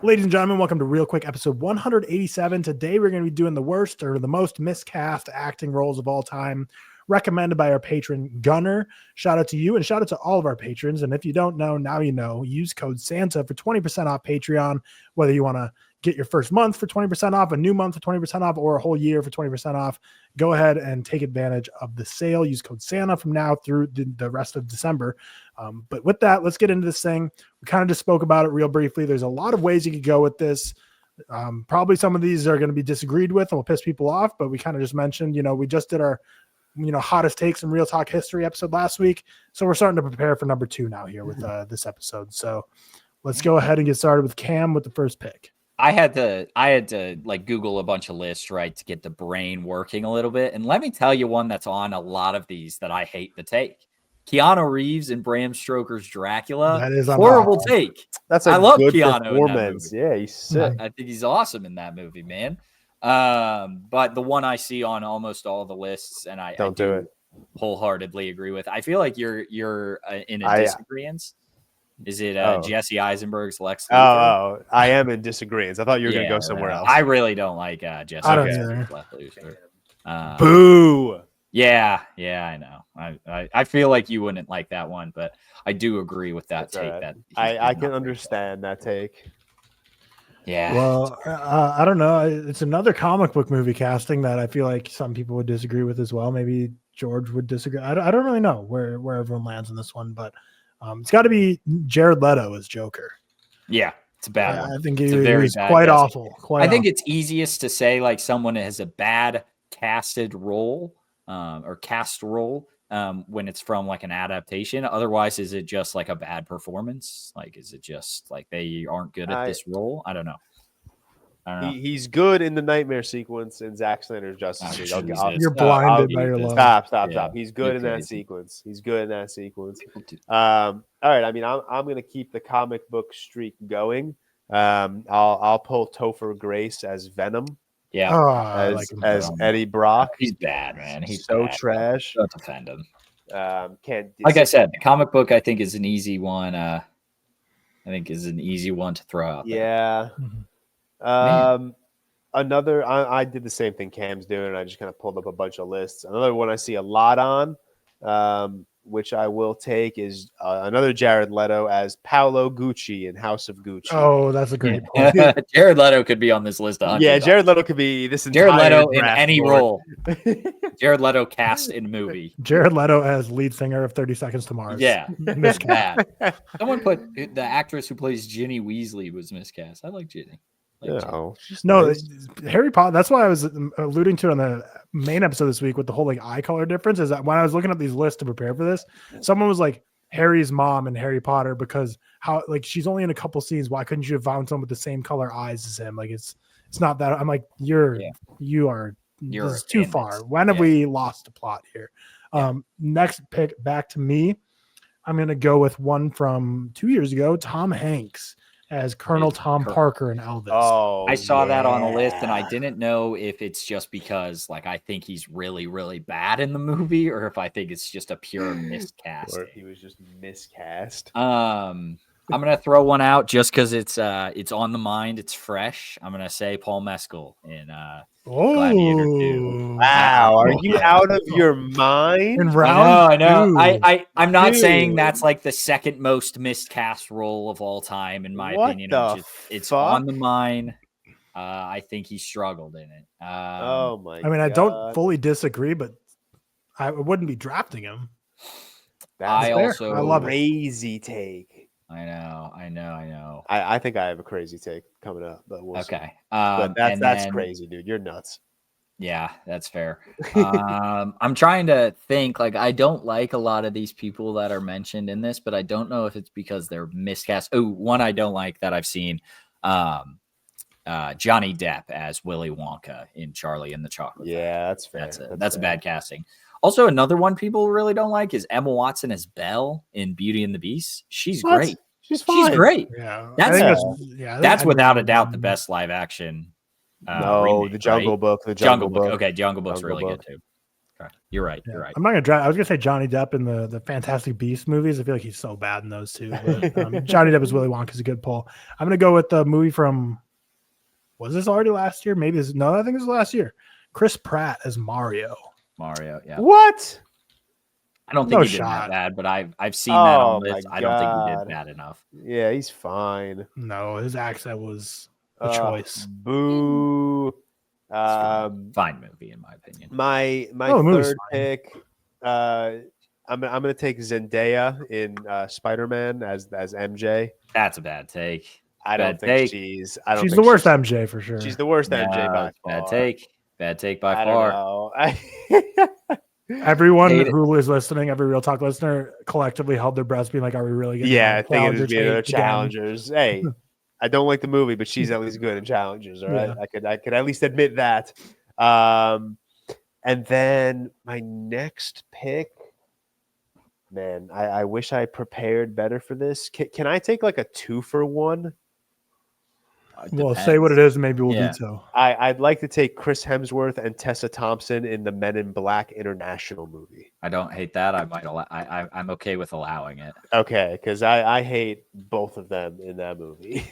Ladies and gentlemen, welcome to ReelQuick episode 187. Today we're going to be doing the worst or the most miscast acting roles of all time, recommended by our patron Gunnar. Shout out to you and shout out to all of our patrons. And if you don't know, now you know. Use code Santa for 20% off Patreon, whether you want to get your first month for 20% off, a new month for 20% off, or a whole year for 20% off. Go ahead and take advantage of the sale. Use code Santa from now through the rest of December. But with that, let's get into this thing. We kind of just spoke about it real briefly. There's a lot of ways you could go with this. Probably some of these are going to be disagreed with and will piss people off, but we kind of just mentioned, we just did our, hottest takes in ReelTok history episode last week. So we're starting to prepare for number 2 now here with this episode. So let's go ahead and get started with Cam with the first pick. I had to like Google a bunch of lists, right, to get the brain working a little bit. And let me tell you one that's on a lot of these that I hate to take. Keanu Reeves and Bram Stoker's Dracula. That is horrible take. That's I love good Keanu performance. In that movie. Yeah, he's sick. I think he's awesome in that movie, man. But the one I see on almost all the lists, and I do it. Wholeheartedly agree with. I feel like you're in a disagreement. Is it Jesse Eisenberg's Lex Luthor? Oh, I am in disagreement. I thought you were going to go somewhere else. I really don't like Jesse Eisenberg's Lex Luthor. Boo. Yeah, I know. I feel like you wouldn't like that one, but I do agree with that take. Right. That I can understand that take. Yeah. Well, I don't know. It's another comic book movie casting that I feel like some people would disagree with as well. Maybe George would disagree. I don't really know where everyone lands in this one, but it's got to be Jared Leto as Joker. Yeah, it's a bad one. I think he was quite awful. I think it's easiest to say like someone has a bad casted role or cast role when it's from like an adaptation. Otherwise, is it just like a bad performance? Like, is it just like they aren't good at this role? I don't know. He's good in the nightmare sequence in Zack Snyder's Justice League. You're blinded by your love. Stop. He's good in that sequence. All right. I mean, I'm going to keep the comic book streak going. I'll pull Topher Grace as Venom. Yeah, as Eddie Brock. He's bad, man. He's so bad. trash. Don't defend him. Like I said, the comic book I think is an easy one. I think is an easy one to throw out there. Yeah. Another, I did the same thing Cam's doing. And I just kind of pulled up a bunch of lists. Another one I see a lot on, which I will take, is another Jared Leto as Paolo Gucci in House of Gucci. Oh, that's a great point. Jared Leto could be on this list. Yeah, Jared Leto could be this entire Jared Leto in any board. role. Jared Leto cast in movie. Jared Leto as lead singer of 30 Seconds to Mars. Yeah, miscast. Someone put the actress who plays Ginny Weasley was miscast. I like Ginny. No, Harry Potter. That's why I was alluding to it on the main episode this week with the whole like eye color difference. Is that when I was looking at these lists to prepare for this, someone was like Harry's mom in Harry Potter because how like she's only in a couple scenes. Why couldn't you have found someone with the same color eyes as him? Like it's not that. I'm like you're this is too far. When have we lost the plot here? Next pick back to me. I'm gonna go with one from 2 years ago. Tom Hanks as Colonel Tom Parker in Elvis. Oh, I saw that on a list, and I didn't know if it's just because, like, I think he's really, really bad in the movie, or if I think it's just a pure miscast. Or if he was just miscast. I'm gonna throw one out just because it's on the mind, it's fresh. I'm gonna say Paul Mescal in Gladiator 2. Wow, are you out of your mind? In round I know. two. I'm not saying that's like the second most miscast role of all time, in my opinion. It's on the mind. I think he struggled in it. Oh my! I mean, I don't fully didisagree, but I wouldn't be drafting him. That's I love crazy take. I know. I think I have a crazy take coming up, but we'll see. But that's crazy, dude. You're nuts. Yeah, that's fair. I'm trying to think. Like, I don't like a lot of these people that are mentioned in this, but I don't know if it's because they're miscast. Oh, one I don't like that I've seen. Johnny Depp as Willy Wonka in Charlie and the Chocolate Factory. Yeah, that's fair. That's a bad casting. Also, another one people really don't like is Emma Watson as Belle in Beauty and the Beast. She's great. She's fine. She's great. Yeah, That's without a doubt the best live action. No, remake, the Jungle right? Book. Jungle Book. Okay, Jungle Book's really good too. Okay. You're right. Yeah. You're right. I'm not gonna drive. I was gonna say Johnny Depp in the Fantastic Beasts movies. I feel like he's so bad in those too. But Johnny Depp as Willy Wonka is a good pull. I'm gonna go with the movie from. Was this already last year? Maybe no. I think it was last year. Chris Pratt as Mario. Mario. Yeah. What? I don't No think he did shot. that bad, but I've seen that on Oh, my lists. I don't think he God. did bad enough. Yeah, he's fine. No, his accent was a choice. Boo. Fine movie in my opinion. My the movie's third fine. pick. I'm gonna take Zendaya in Spider-Man as MJ. That's a bad take. I don't Bad think take. she's She's the worst MJ for sure. She's the worst MJ by it's bad far. take. Bad take by I far. don't know. Everyone Hate it. who is listening, every Real Talk listener, collectively held their breaths, being like, "Are we really getting Yeah, I think it would be another take again?" Challengers. Hey, I don't like the movie, but she's at least good in Challengers. All right, Yeah. I could at least admit that. And then my next pick, man, I wish I prepared better for this. Can I take like a 2-for-1? Well, say what it is, and maybe we'll Yeah. veto. I'd like to take Chris Hemsworth and Tessa Thompson in the Men in Black International movie. I don't hate that. I might allow. I'm okay with allowing it. Okay, because I hate both of them in that movie.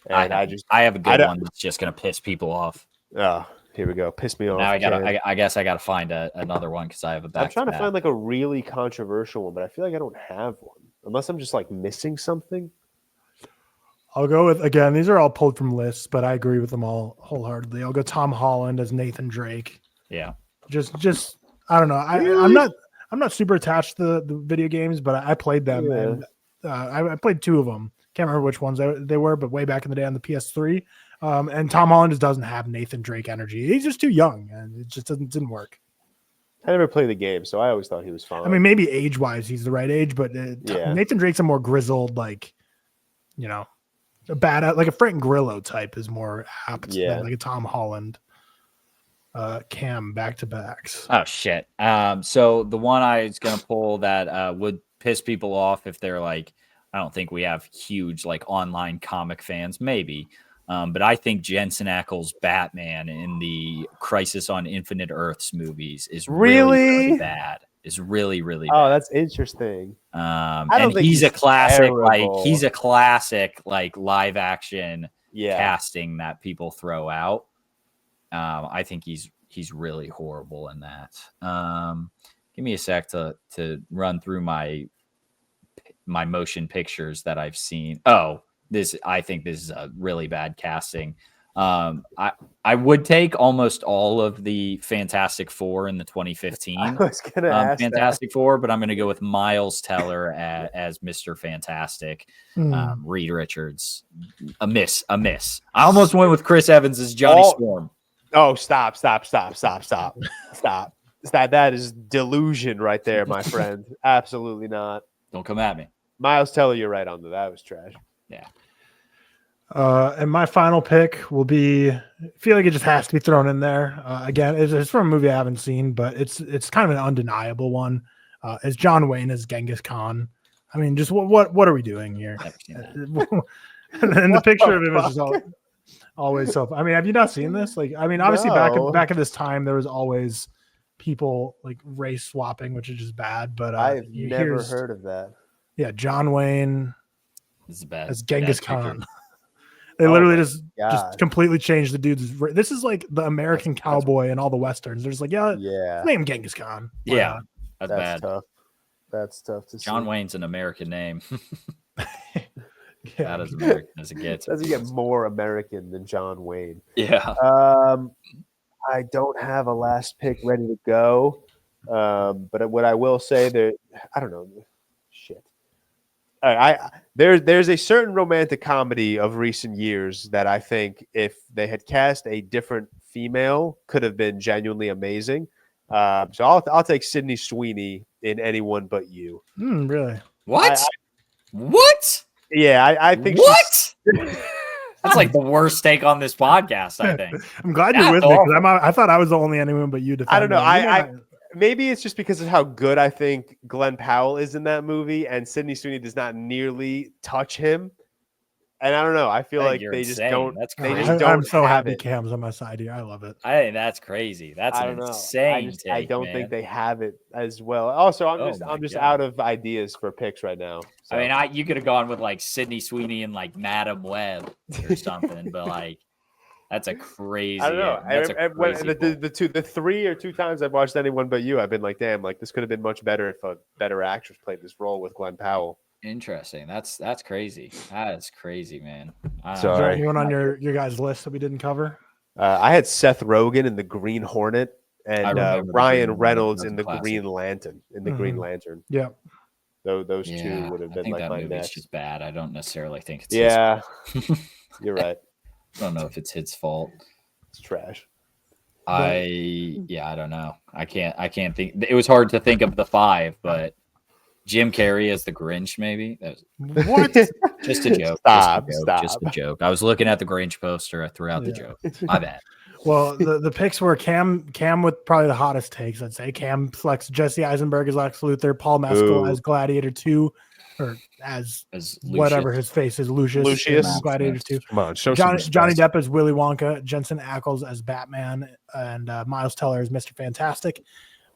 And I have a good one that's just gonna piss people off. Oh, here we go. Piss me off. Now Ken. I guess I gotta find another one because I have a back. I'm trying to find like a really controversial one, but I feel like I don't have one. Unless I'm just like missing something. I'll go with, again, these are all pulled from lists, but I agree with them all wholeheartedly. I'll go Tom Holland as Nathan Drake. Yeah. Just I don't know. I'm not super attached to the video games, but I played them and I played 2 of them. Can't remember which ones they were, but way back in the day on the PS3. And Tom Holland just doesn't have Nathan Drake energy. He's just too young, and it just didn't work. I never played the game, so I always thought he was fine. I mean, maybe age-wise, he's the right age, but Nathan Drake's a more grizzled, like, a bad, like a Frank Grillo type is more apt than like a Tom Holland. Cam back-to-backs. Oh shit. So the one I was gonna pull that would piss people off if they're like, I don't think we have huge like online comic fans, maybe. But I think Jensen Ackles' Batman in the Crisis on Infinite Earths movies is really bad. Is really bad. Oh, that's interesting. And he's a classic, like live action casting that people throw out. I think he's really horrible in that. Give me a sec to run through my motion pictures that I've seen. I think this is a really bad casting. I would take almost all of the Fantastic Four in the 2015 I was gonna ask Fantastic Four, but I'm going to go with Miles Teller as Mr. Fantastic. Reed Richards, a miss. I almost went with Chris Evans as Johnny Storm. Oh, stop. That is delusion right there, my friend. Absolutely not. Don't come at me. Miles Teller, you're right on that was trash. Yeah. And my final pick will be, I feel like it just has to be thrown in there. Again, it's from a movie I haven't seen, but it's kind of an undeniable one. It's John Wayne as Genghis Khan. I mean, just what are we doing here? And the picture of him is just always so. I mean, have you not seen this? Like, I mean, obviously back at this time, there was always people like race swapping, which is just bad. But I've never heard of that. Yeah, John Wayne as Genghis Khan. They literally just completely changed the dude's. This is like the American cowboy and all the westerns. They're just like, name Genghis Khan. Yeah, that's bad. Tough. That's tough to see. John Wayne's an American name. Yeah. That is American as it gets. Doesn't get more American than John Wayne. Yeah. I don't have a last pick ready to go. But what I will say I don't know. Shit. All right, there's a certain romantic comedy of recent years that I think if they had cast a different female could have been genuinely amazing. So I'll take Sydney Sweeney in Anyone But You. Really? What? What? Yeah, I think what? That's like the worst take on this podcast, I think. I'm glad you're with me because I thought I was the only Anyone But You. I don't know. Maybe it's just because of how good I think Glenn Powell is in that movie, and Sydney Sweeney does not nearly touch him. And I don't know. I feel I think like you're they just insane. don't. That's They crazy. just don't I'm so have happy it. Cam's on my side here. I love it. I think that's crazy. That's I an don't know. insane take, I don't man. think they have it as well. Also, I'm Oh just my God. out of ideas for picks right now. So. I mean, you could have gone with like Sydney Sweeney and like Madam Web or something, but like that's a crazy. I don't know. That's a crazy The 3 or 2 times I've watched Anyone But You, I've been like, damn, like this could have been much better if a better actress played this role with Glenn Powell. Interesting. That's crazy. That is crazy, man. Is there Sorry. anyone on your guys' list that we didn't cover? I had Seth Rogen in the Green Hornet and remember the Ryan Green Hornet. Reynolds That was in a the classic. Green Lantern. Green Lantern. Yeah. Those Yeah, two would have I been think like that my movie's next. just bad. I don't necessarily think it's Yeah, his fault. you're right. I don't know if it's his fault. It's trash. I don't know. I can't think. It was hard to think of the 5, but Jim Carrey as the Grinch, maybe. What? Just a joke. Stop. Just a joke. I was looking at the Grinch poster. I threw out the joke. My bad. Well, the picks were Cam with probably the hottest takes. I'd say Cam selects Jesse Eisenberg as Lex Luthor, Paul Mescal as Gladiator 2, or as whatever Lucius. his face is, Lucius in Gladiator 2. Come on, show Johnny some respect. Depp as Willy Wonka, Jensen Ackles as Batman, and Miles Teller as Mr. Fantastic.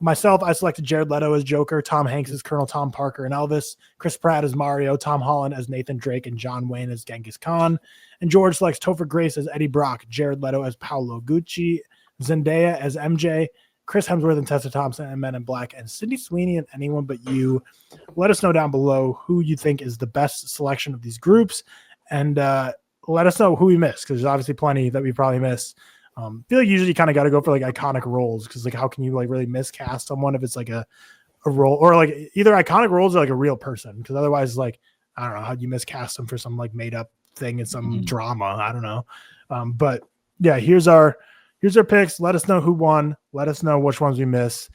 Myself, I selected Jared Leto as Joker, Tom Hanks as Colonel Tom Parker and Elvis, Chris Pratt as Mario, Tom Holland as Nathan Drake, and John Wayne as Genghis Khan. And George selects Topher Grace as Eddie Brock, Jared Leto as Paolo Gucci, Zendaya as MJ, Chris Hemsworth and Tessa Thompson and Men in Black, and Sydney Sweeney and Anyone But You. Let us know down below who you think is the best selection of these groups, and let us know who we missed, because there's obviously plenty that we probably missed. I feel like usually kind of got to go for like iconic roles, because like how can you like really miscast someone if it's like a role, or like either iconic roles or like a real person, because otherwise like I don't know how you miscast them for some like made up thing in some drama. I don't know. But yeah, here's our picks. Let us know who won. Let us know which ones we miss.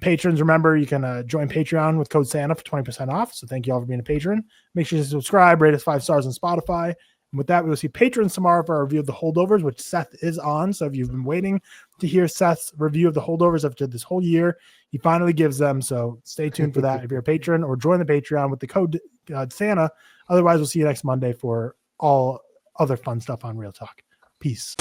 Patrons, remember you can join Patreon with code Santa for 20% off. So thank you all for being a patron. Make sure you subscribe, rate us 5 stars on Spotify. And with that, we will see patrons tomorrow for our review of the holdovers, which Seth is on. So if you've been waiting to hear Seth's review of the holdovers after this whole year, he finally gives them. So stay tuned for that if you're a patron, or join the Patreon with the code Santa. Otherwise, we'll see you next Monday for all other fun stuff on Real Talk. Peace.